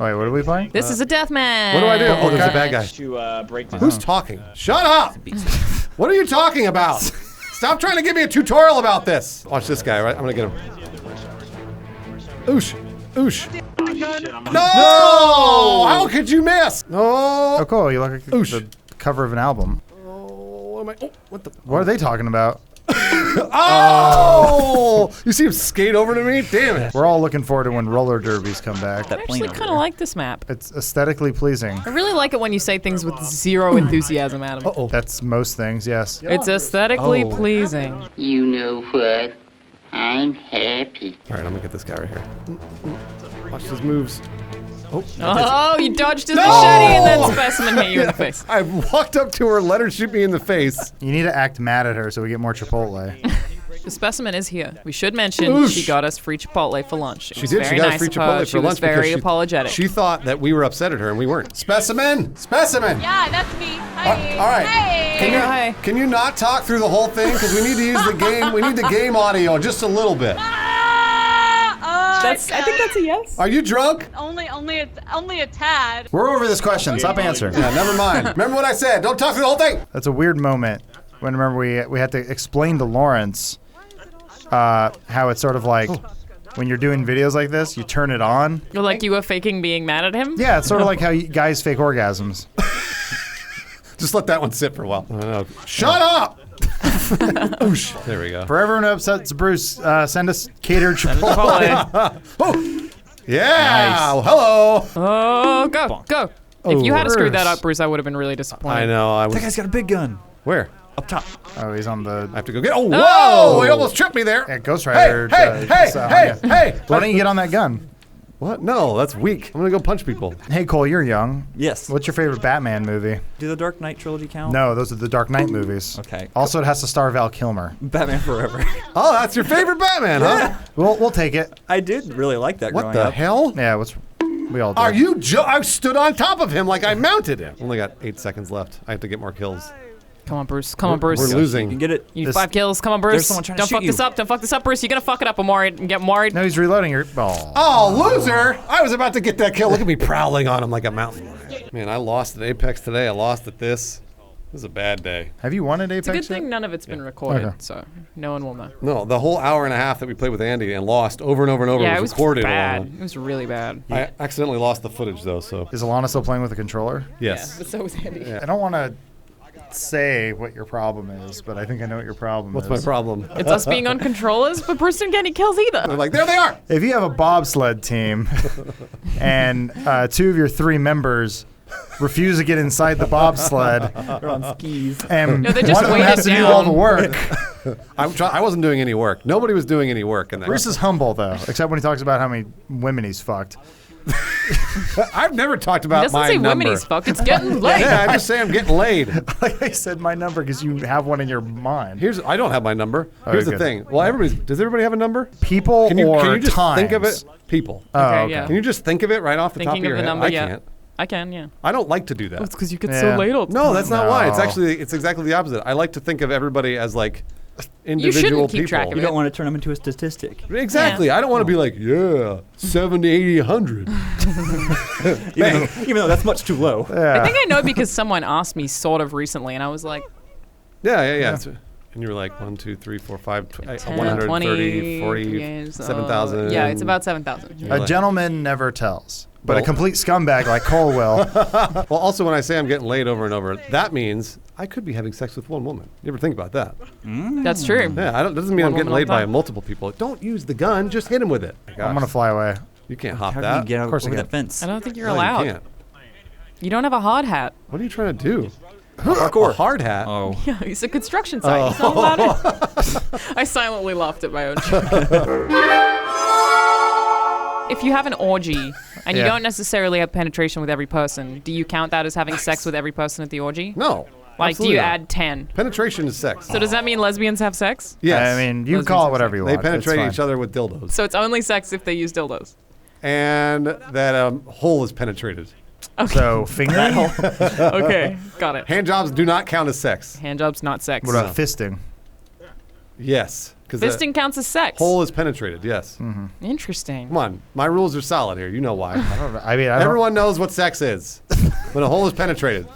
Oh, wait, what are we playing? This is a death match. What do I do? Oh, there's a bad guy. To break this. Who's talking? Shut up! What are you talking about? Stop trying to give me a tutorial about this. Watch this guy, right? I'm gonna get him. Oosh. Oosh. No! How could you miss? No! Oh, cool. You look like Oosh. the cover of an album. Oh, what am I? Oh, what the? What are they talking about? Oh! You see him skate over to me? Damn it. We're all looking forward to when roller derbies come back. I actually kind of like this map. It's aesthetically pleasing. I really like it when you say things with zero enthusiasm, Adam. Uh-oh. That's most things, yes. It's aesthetically pleasing. You know what? I'm happy. All right, I'm gonna get this guy right here. Watch his moves. Oh, Oh, you dodged his No! machete and then Specimen hit you in the face. I walked up to her, let her shoot me in the face. You need to act mad at her so we get more Chipotle. The Specimen is here. We should mention Oosh. she got us free Chipotle for lunch. It She was did. very She got nice us free of her. Chipotle She for was lunch very because apologetic. she thought that we were upset at her and we weren't. Specimen! Specimen! Yeah, that's me. Hi. All right. Hey. Can you not talk through the whole thing? Because we need to use the game. We need the game audio just a little bit. I think that's a yes. Are you drunk? only a tad. We're over this question. Stop answering. Yeah, never mind. Remember what I said. Don't talk through the whole thing. That's a weird moment when remember we had to explain to Lawrence how it's sort of like when you're doing videos like this, you turn it on. You're like you were faking being mad at him? Yeah, it's sort of like how guys fake orgasms. Just let that one sit for a while. Shut up! Oosh. There we go. For everyone who upsets Bruce, send us catered Chipotle. Oh! Yeah! Nice. Well, hello! Oh, go. If you had screwed that Bruce. up, Bruce, I would have been really disappointed. I know. I was. That guy's got a big gun. Where? Up top. Oh, he's on the I have to go get. Oh, whoa! He almost tripped me there. Ghost Hey! Rider. Hey! Why don't you get on that gun? What? No, that's weak. I'm gonna go punch people. Hey, Cole, you're young. Yes. What's your favorite Batman movie? Do the Dark Knight trilogy count? No, those are the Dark Knight movies. Okay. Also, it has to star Val Kilmer. Batman Forever. Oh, that's your favorite Batman, huh? We'll take it. I did really like that What growing the up. hell? Yeah, we all do. Are you? I stood on top of him like I mounted him. Only got 8 seconds left. I have to get more kills. Come on, Bruce. Come on, Bruce. We're You losing. can get it. You need This- 5 kills. Come on, Bruce. There's someone trying to Don't shoot fuck this you. up. Don't fuck this up, Bruce. You're gonna fuck it up. I'm worried. I'm getting worried. No, he's reloading your. Oh. Oh, loser! I was about to get that kill. Look at me prowling on him like a mountain lion. Man, I lost at Apex today. I lost at this. This is a bad day. Have you won at Apex? It's a good yet? thing none of it's been recorded, Okay. so no one will know. No, the whole hour and a half that we played with Andy and lost over and over and over Yeah, it was was recorded. bad. It was really bad. I accidentally lost the footage though, so Is Alana still playing with the controller? yes. But so was Andy. I don't want to say what your problem is, but I think I know what your problem What's is. my problem? It's us being on controllers, but Bruce didn't get any kills either. They're like, there they are! If you have a bobsled team and 2 of your 3 members refuse to get inside the bobsled They're on skis. and No, they just one of them weighed has it to do all down. the work. I wasn't doing any work. Nobody was doing any work in that. Bruce is humble, though, except when he talks about how many women he's fucked. I've never talked He about doesn't my say number. women he's fucked. It's getting late. Yeah, I just say I'm getting laid. Like I said, my number because you have one in your mind. I don't have my number. Here's the good. thing. Well, does everybody have a number? People Can you or just times? think of it? People. Oh, Okay, okay. yeah. Can you just think of it right off the top of Thinking your of the head? number, I yeah. can't. I can, yeah. I don't like to do that. It's because you get Yeah. so late all the No, time. that's not why. It's No. exactly the opposite. I like to think of everybody as like You individual shouldn't keep people. track of You it. don't want to turn them into a statistic. Exactly. I don't want to be like, 70, 80, 100. Even though that's much too low. I think I know because someone asked me sort of recently, and I was like, Yeah. And you were like 1, 2, 3, 4, 5, 10, 130, 20, 40, years, 7,000. yeah, it's about 7,000. A gentleman never tells, but Well- a complete scumbag like Cole will. Well, also when I say I'm getting laid over and over, that means I could be having sex with one woman. You ever think about that? That's true. Yeah, doesn't mean One I'm getting woman all laid the by time. multiple people. Don't use the gun. Just hit him with it. I'm gonna fly away. You can't hop How that. can you get Of course over I that can. fence? I don't think you're No, allowed. You can't. You don't have a hard hat. What are you trying to do? Parkour. A hard hat. Oh. Yeah, he's a construction site. He's not allowed it. I silently laughed at my own joke. If you have an orgy and you Yeah. don't necessarily have penetration with every person, do you count that as having sex with every person at the orgy? No. Like, do absolutely you not. add 10? Penetration is sex. So does that mean lesbians have sex? Yes. I mean, you Lesbians call it have whatever you they want. penetrate It's each fine. other with dildos. So it's only sex if they use dildos. And that hole is penetrated. So fingering. Okay, got it. Hand jobs do not count as sex. Handjob's not sex. What about fisting? Yes. Fisting counts as sex. Hole is penetrated, yes. Interesting. Come on. My rules are solid here. You know why. I mean, I don't, Everyone knows what sex is. When a hole is penetrated.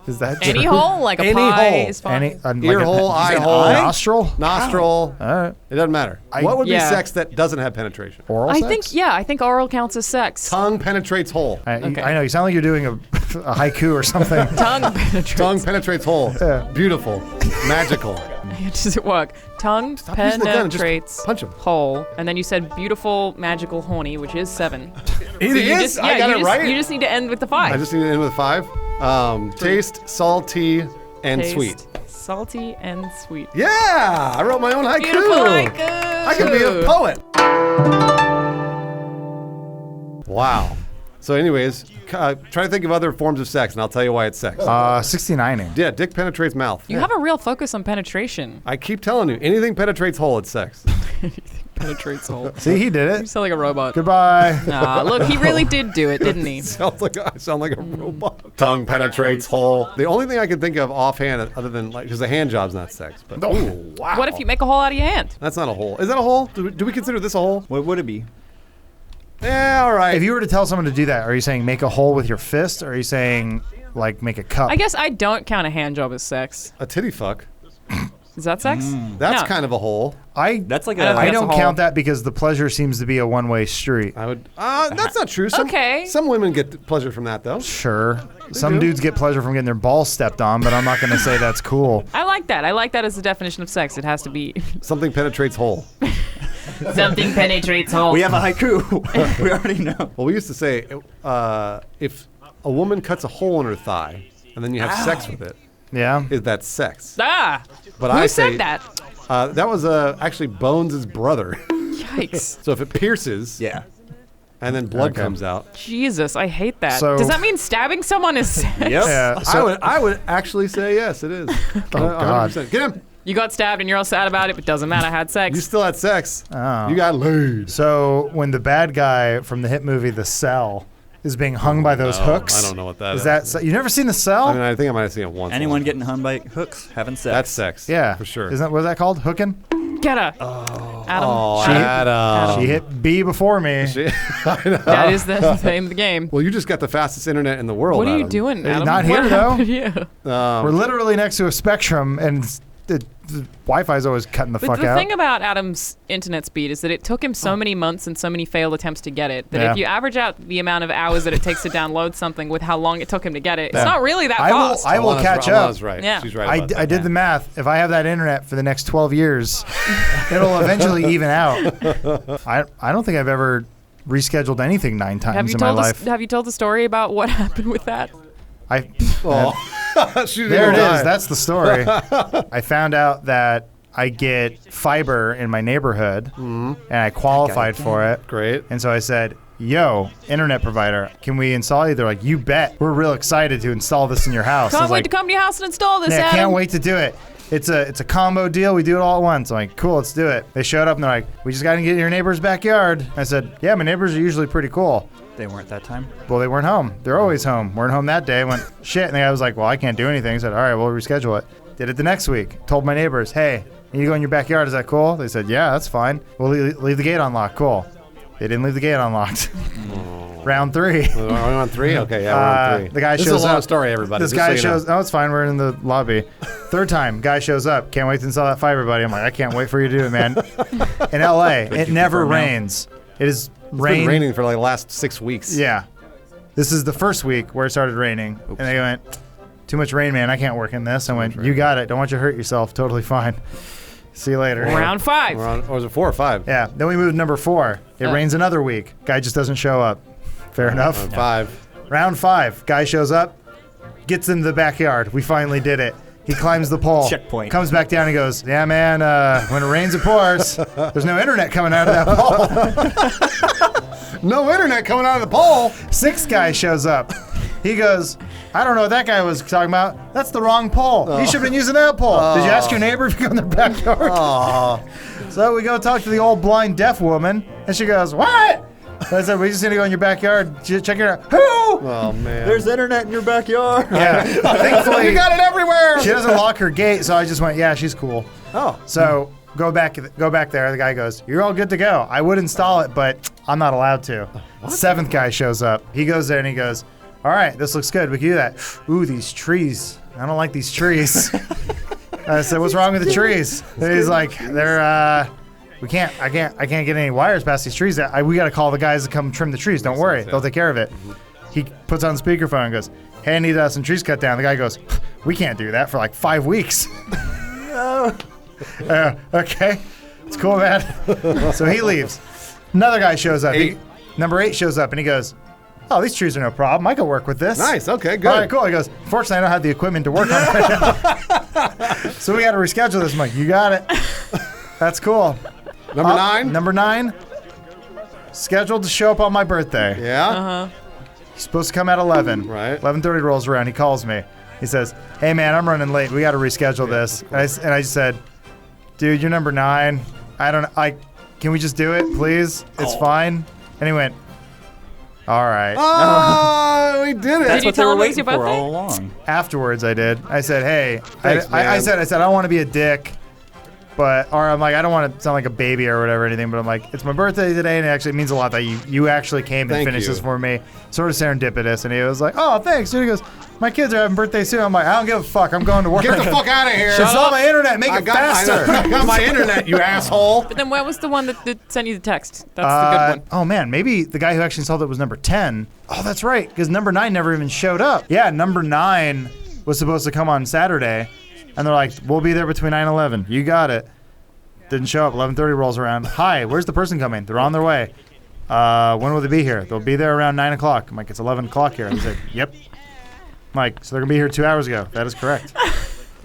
is that Any true? hole, like a Any pie hole. is fine. Any Ear hole, eye hole. nostril? Nostril. All right. It doesn't matter. What would be Yeah. sex that doesn't have penetration? Oral I sex? think oral counts as sex. Tongue penetrates hole. Okay. I know. You sound like you're doing a haiku or something. Tongue penetrates. Tongue penetrates hole. Beautiful. Magical. Does it work? Tongue using the gun and just penetrates punch 'em. hole, and then you said beautiful, magical, horny, which is 7. It You is. just- I got you it just- right. You just need to end with the 5. I just need to end with 5. Taste, salty, and Taste, sweet. salty, and sweet. Yeah, I wrote my own haiku. Beautiful haiku. I can be a poet. Wow. So, anyways, try to think of other forms of sex, and I'll tell you why it's sex. 69ing. Yeah, dick penetrates mouth. You have a real focus on penetration. I keep telling you, anything penetrates hole, it's sex. Penetrates hole. See, he did You it. sound like a robot. Goodbye. Nah, look, he really did do it, didn't he? I sound like a robot. Tongue penetrates hole. The only thing I can think of offhand, other than like, because a hand job's not sex, but ooh, wow. What if you make a hole out of your hand? That's not a hole. Is that a hole? Do we consider this a hole? What would it be? Yeah, all right. If you were to tell someone to do that, are you saying make a hole with your fist, or are you saying like make a cup? I guess I don't count a hand job as sex. A titty fuck. Is that sex? That's No. kind of a hole. That's like I don't a. I think don't that's a count hole. that because the pleasure seems to be a one-way street. I would. That's not true. Okay. Some women get pleasure from that though. Sure. Some do. dudes get pleasure from getting their balls stepped on, but I'm not going to say that's cool. I like that. I like that as the definition of sex. It has to be Something penetrates hole. something penetrates hole. We have a haiku. We already know. Well, we used to say if a woman cuts a hole in her thigh and then you have sex with it, Yeah. is that sex? Ah! But Who I said say that? That was actually Bones' brother. Yikes. So if it pierces Yeah. and then blood Okay. comes out, Jesus, I hate that. So- Does that mean stabbing someone is sex? Yep. Yeah. So, I would actually say yes, it is. God. 100%. Get him. You got stabbed and you're all sad about it, but doesn't matter. I had You sex. still had sex. Oh. You got laid. so when the bad guy from the hit movie The Cell is being hung by those no, hooks, I don't know what that is that you never seen The Cell? I mean, I think I might have seen it once. Anyone getting hung by hooks having sex. That's sex. yeah, for sure. Isn't that what's that called? Hooking? Get her. Adam. Oh, She- Adam. She hit B before me. I know. That is the name of the game. Well, you just got the fastest internet in the world. What are you Adam. doing, Adam? not What here, though. happened to you? We're literally next to a spectrum, and the Wi-Fi's always cutting the But fuck the out. thing about Adam's internet speed is that it took him so many months and so many failed attempts to get it that Yeah. if you average out the amount of hours that it takes to download something with how long it took him to get it, Yeah. it's not really that I will- fast. I will catch up. Alana's right. Yeah. She's right. I, about I that. did the math. If I have that internet for the next 12 years, it'll eventually even out. I don't think I've ever rescheduled anything 9 times have you in my told us? life. Have you told the story about what happened with that? I Oh. She didn't there it even lie. is. That's the story. I found out that I get fiber in my neighborhood, and I qualified for it. Great. And so I said, "Yo, internet provider, can we install you?" They're like, "You bet. We're real excited to install this in your house." I Can't was wait like, to come to your house and install this, "Yeah, Adam. can't wait to do it. It's a combo deal. We do it all at once." I'm like, "Cool, let's do it." They showed up and they're like, "We just got to get in your neighbor's backyard." I said, "Yeah, my neighbors are usually pretty cool." They weren't that time. Well, they weren't home. They're always home. Weren't home that day. I went, "Shit." And the guy was like, "Well, I can't do anything." I said, "All right, we'll reschedule it." Did it the next week. Told my neighbors, "Hey, you need to go in your backyard. Is that cool?" They said, "Yeah, that's fine. We'll leave the gate unlocked." Cool. They didn't leave the gate unlocked. Round 3. Are we on 3? Okay, yeah, we're on 3. The guy this shows is a long up. story, everybody. This just guy so you know. shows. Oh, it's fine. We're in the lobby. Third time, guy shows up. Can't wait to install that fiber, buddy. I'm like, I can't wait for you to do it, man. In LA, it never confirm now? rains. It is It's been raining for like the last 6 weeks. Yeah. This is the first week where it started raining, and they went, "Too much rain, man. I can't work in this." I went, "You got it. Don't want you to hurt yourself. Totally fine. See you later." Round 5. We're on, or was it 4 or 5? Yeah. Then we moved to number 4. It rains another week. Guy just doesn't show up. Fair enough. 5. Round 5. Guy shows up, gets into the backyard. We finally did it. He climbs the pole. Checkpoint. Comes back down and goes, "Yeah, man, when it rains, it pours. There's no internet coming out of that pole." No internet coming out of the pole. 6th guy shows up. He goes, "I don't know what that guy was talking about. That's the wrong pole. You should have been using that pole. Did you ask your neighbor if you go in their backyard?" So we go talk to the old blind deaf woman, and she goes, "What?" I said, "We just need to go in your backyard. Check it out." Who? Oh, man. There's internet in your backyard. Yeah. Thankfully, you got it everywhere. she doesn't lock her gate, so I just went, "Yeah, she's cool." Oh. So go back there. The guy goes, you're all good to go. I would install it, but I'm not allowed to. Seventh guy shows up. He goes there and he goes, all right, this looks good. We can do that. Ooh, these trees. I don't like these trees. I said, what's wrong with the trees? And he's like, they're, I can't get any wires past these trees. We got to call the guys to come trim the trees. Don't worry. They'll take care of it. He puts on the speakerphone and goes, hey, I need some trees cut down. The guy goes, we can't do that for like 5 weeks. Okay. It's cool, man. So he leaves. Another guy shows up. Number 8 shows up and he goes, oh, these trees are no problem. I can work with this. Nice. Okay, good. All right, cool. He goes, fortunately, I don't have the equipment to work on it right now. So we got to reschedule this. I'm like, you got it. That's cool. Number 9? Number 9, scheduled to show up on my birthday. Yeah? He's supposed to come at 11. Right. 11:30 rolls around. He calls me. He says, hey, man, I'm running late. We got to reschedule this. And I just said, dude, you're number 9. Can we just do it, please? It's fine. And he went, all right. Oh, we did it. Did That's you what they tell were him it was waiting your for birthday? all along. Afterwards, I did. I said, hey, Thanks, I man. said, I don't want to be a dick, or I'm like, I don't want to sound like a baby or whatever, anything, but I'm like, it's my birthday today, and it actually means a lot that you actually came and Thank finished you. this for me. Sort of serendipitous. And he was like, oh, thanks. Dude, he goes, my kids are having birthdays soon. I'm like, I don't give a fuck. I'm going to work. Get the fuck out of here. It's on my internet. Make it faster. I got my internet, you asshole. But then where was the one that sent you the text? That's the good one. Oh, man, maybe the guy who actually installed it was number 10. Oh, that's right, because number 9 never even showed up. Yeah, number 9 was supposed to come on Saturday, and they're like, we'll be there between 9 and 11. You got it. Didn't show up. 11:30 rolls around. Hi, where's the person coming? They're on their way. When will they be here? They'll be there around 9 o'clock. I'm like, it's 11 o'clock here. He said, yep. I'm like, so they're going to be here 2 hours ago. That is correct.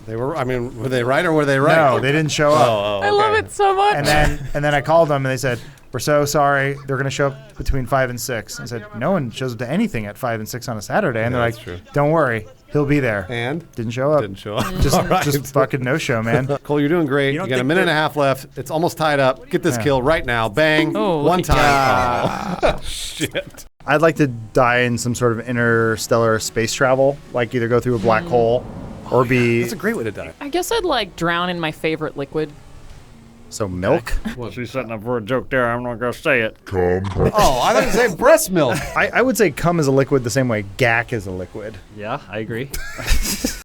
Were they right or were they right? No, they didn't show up. I love it so much. And then I called them, and they said, we're so sorry. They're going to show up between 5 and 6. I said, no one shows up to anything at 5 and 6 on a Saturday. And they're that's like, true. don't worry. He'll be there. And? Didn't show up. Didn't show up. Just fucking no-show, man. Cole, you're doing great. You don't got a think minute and that- a half left. It's almost tied up. Get this kill right now. Bang. Oh, look One at time. Oh, shit. I'd like to die in some sort of interstellar space travel, like either go through a black hole or be... That's a great way to die. I guess I'd like drown in my favorite liquid. So milk? Well, she's setting up for a joke there. I'm not going to say it. Oh, I thought you said breast milk. I would say cum is a liquid the same way gack is a liquid. Yeah, I agree.